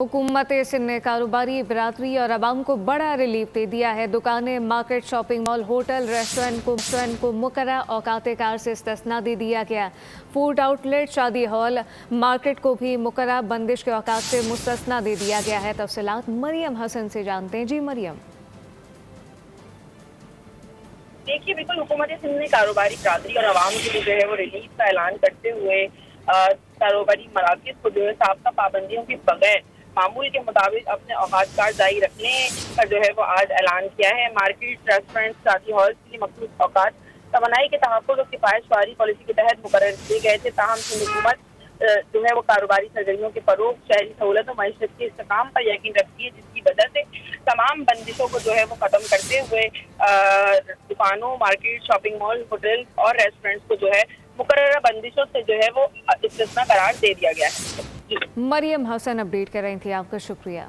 हुकूमत सिंध ने कारोबारी बरादरी और आवाम को बड़ा रिलीफ दे दिया है। दुकानें, market, shopping mall, hotel, restaurant को मुकर्रर औकात कार से इस्तिस्ना दे दिया गया। फूड आउटलेट, शादी हॉल, मार्केट को भी मुकर्रर बंदिश के औकात से मुस्तना दे दिया गया है। तफसीलात मरियम हसन से जानते हैं। जी मरियम। देखिए, बिल्कुल हुकूमत सिंध ने कारोबारी बरादरी और आवाम के लिए जो है वो रिलीफ का ऐलान करते हुए कारोबारी मराकज़ को जो है साबका पाबंदियों के बगैर मामूल के मुताबिक अपने औकात कार जारी रखने का जो है वो आज ऐलान किया है। मार्केट, रेस्टोरेंट, शादी हॉल के लिए मखसूस औकात तवानाई के तहफ़्फ़ुज़ और किफ़ायतशवारी पॉलिसी के तहत मुकर्रर किए गए थे। ताहम सिंध हुकूमत जो है वो कारोबारी सरगर्मियों के फ़रोग़, शहरी सहूलत और मईशत के इस्तेकाम पर यकीन रखती है, जिसकी वजह से तमाम बंदिशों को जो है वो ख़त्म करते हुए दुकानों, मार्केट, शॉपिंग मॉल, होटल और रेस्टोरेंट्स को जो है मुकर्रर बंदिशों से जो है वो इस्तिस्ना करार दे दिया गया है। मरियम हसन अपडेट कर रही थी, आपका शुक्रिया।